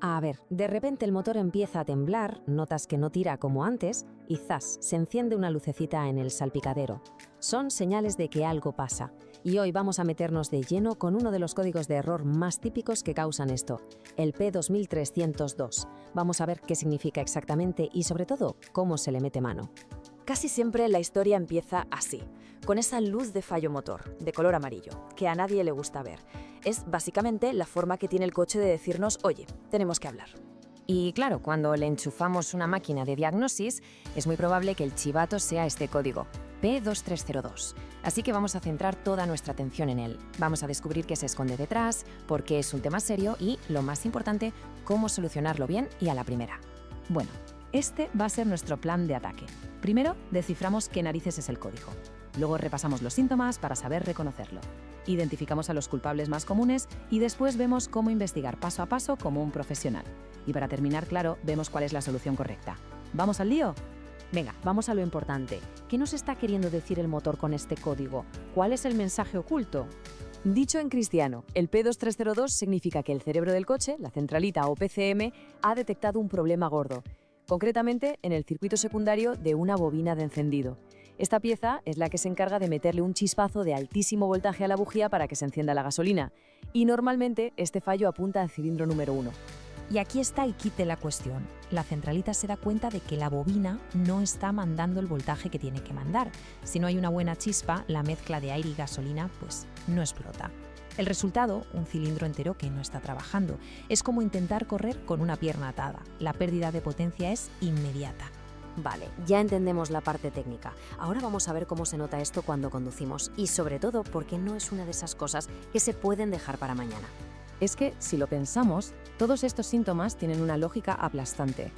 A ver, de repente el motor empieza a temblar, notas que no tira como antes y ¡zas!, se enciende una lucecita en el salpicadero. Son señales de que algo pasa. Y hoy vamos a meternos de lleno con uno de los códigos de error más típicos que causan esto, el P2302. Vamos a ver qué significa exactamente y sobre todo cómo se le mete mano. Casi siempre la historia empieza así, con esa luz de fallo motor, de color amarillo, que a nadie le gusta ver. Es básicamente la forma que tiene el coche de decirnos, oye, tenemos que hablar. Y claro, cuando le enchufamos una máquina de diagnosis, es muy probable que el chivato sea este código, P2302. Así que vamos a centrar toda nuestra atención en él. Vamos a descubrir qué se esconde detrás, por qué es un tema serio y, lo más importante, cómo solucionarlo bien y a la primera. Bueno, este va a ser nuestro plan de ataque. Primero, desciframos qué narices es el código. Luego repasamos los síntomas para saber reconocerlo. Identificamos a los culpables más comunes y después vemos cómo investigar paso a paso como un profesional. Y para terminar, claro, vemos cuál es la solución correcta. ¿Vamos al lío? Venga, vamos a lo importante. ¿Qué nos está queriendo decir el motor con este código? ¿Cuál es el mensaje oculto? Dicho en cristiano, el P2302 significa que el cerebro del coche, la centralita o PCM, ha detectado un problema gordo, concretamente en el circuito secundario de una bobina de encendido. Esta pieza es la que se encarga de meterle un chispazo de altísimo voltaje a la bujía para que se encienda la gasolina, y normalmente este fallo apunta al cilindro número 1. Y aquí está el kit de la cuestión. La centralita se da cuenta de que la bobina no está mandando el voltaje que tiene que mandar. Si no hay una buena chispa, la mezcla de aire y gasolina pues no explota. El resultado, un cilindro entero que no está trabajando. Es como intentar correr con una pierna atada. La pérdida de potencia es inmediata. Vale, ya entendemos la parte técnica. Ahora vamos a ver cómo se nota esto cuando conducimos y sobre todo porque no es una de esas cosas que se pueden dejar para mañana. Es que, si lo pensamos, todos estos síntomas tienen una lógica aplastante.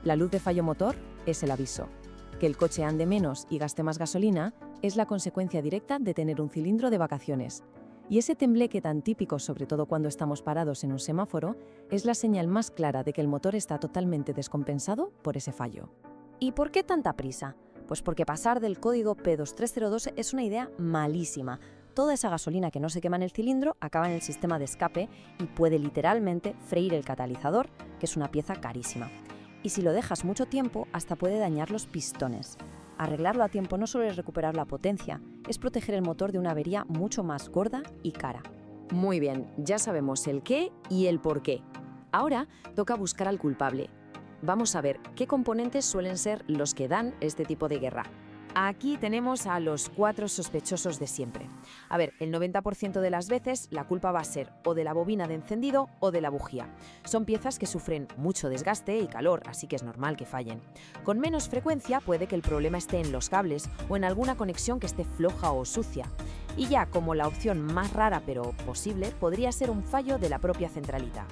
La luz de fallo motor es el aviso. Que el coche ande menos y gaste más gasolina es la consecuencia directa de tener un cilindro de vacaciones. Y ese tembleque tan típico, sobre todo cuando estamos parados en un semáforo, es la señal más clara de que el motor está totalmente descompensado por ese fallo. ¿Y por qué tanta prisa? Pues porque pasar del código P2302 es una idea malísima. Toda esa gasolina que no se quema en el cilindro acaba en el sistema de escape y puede literalmente freír el catalizador, que es una pieza carísima. Y si lo dejas mucho tiempo, hasta puede dañar los pistones. Arreglarlo a tiempo no solo es recuperar la potencia, es proteger el motor de una avería mucho más gorda y cara. Muy bien, ya sabemos el qué y el por qué. Ahora toca buscar al culpable. Vamos a ver qué componentes suelen ser los que dan este tipo de guerra. Aquí tenemos a los 4 sospechosos de siempre. A ver, el 90% de las veces la culpa va a ser o de la bobina de encendido o de la bujía. Son piezas que sufren mucho desgaste y calor, así que es normal que fallen. Con menos frecuencia puede que el problema esté en los cables o en alguna conexión que esté floja o sucia. Y ya como la opción más rara pero posible podría ser un fallo de la propia centralita.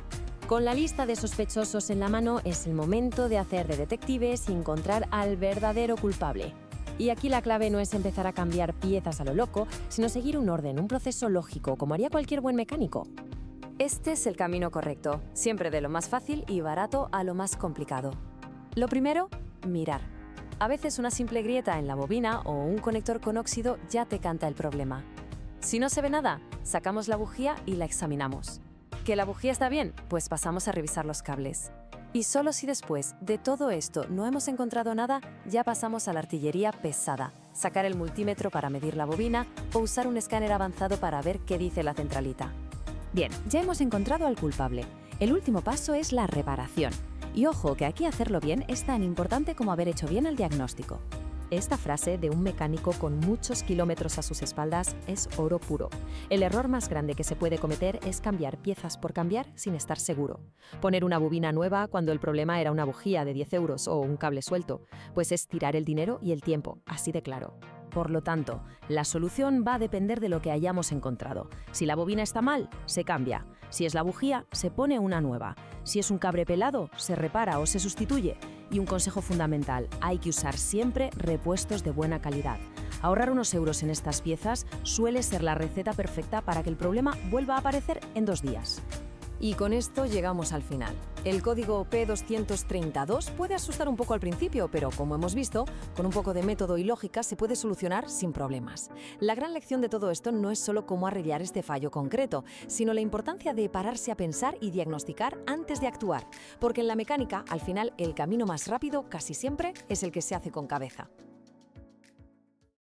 Con la lista de sospechosos en la mano es el momento de hacer de detectives y encontrar al verdadero culpable. Y aquí la clave no es empezar a cambiar piezas a lo loco, sino seguir un orden, un proceso lógico, como haría cualquier buen mecánico. Este es el camino correcto, siempre de lo más fácil y barato a lo más complicado. Lo primero, mirar. A veces una simple grieta en la bobina o un conector con óxido ya te canta el problema. Si no se ve nada, sacamos la bujía y la examinamos. ¿Que la bujía está bien? Pues pasamos a revisar los cables. Y solo si después de todo esto no hemos encontrado nada, ya pasamos a la artillería pesada, sacar el multímetro para medir la bobina o usar un escáner avanzado para ver qué dice la centralita. Bien, ya hemos encontrado al culpable. El último paso es la reparación. Y ojo, que aquí hacerlo bien es tan importante como haber hecho bien el diagnóstico. Esta frase de un mecánico con muchos kilómetros a sus espaldas es oro puro. El error más grande que se puede cometer es cambiar piezas por cambiar sin estar seguro. Poner una bobina nueva cuando el problema era una bujía de 10 euros o un cable suelto, pues es tirar el dinero y el tiempo, así de claro. Por lo tanto, la solución va a depender de lo que hayamos encontrado. Si la bobina está mal, se cambia. Si es la bujía, se pone una nueva. Si es un cable pelado, se repara o se sustituye. Y un consejo fundamental, hay que usar siempre repuestos de buena calidad. Ahorrar unos euros en estas piezas suele ser la receta perfecta para que el problema vuelva a aparecer en 2 días. Y con esto llegamos al final. El código P232 puede asustar un poco al principio, pero como hemos visto, con un poco de método y lógica se puede solucionar sin problemas. La gran lección de todo esto no es solo cómo arreglar este fallo concreto, sino la importancia de pararse a pensar y diagnosticar antes de actuar, porque en la mecánica, al final, el camino más rápido casi siempre es el que se hace con cabeza.